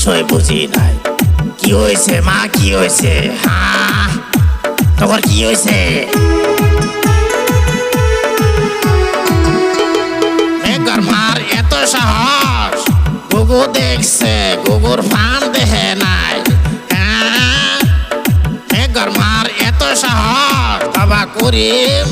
বিষয় বুঝি নাই। কি হয়েছে মা, কি হয়েছে? হ্যাঁ, তোমার কি হয়েছে? মার এত সাহস, গুগু দেখছে, গুগুর ফান দেখে নাই। হ্যাঁ, মার এত সাহস, বাবা করিম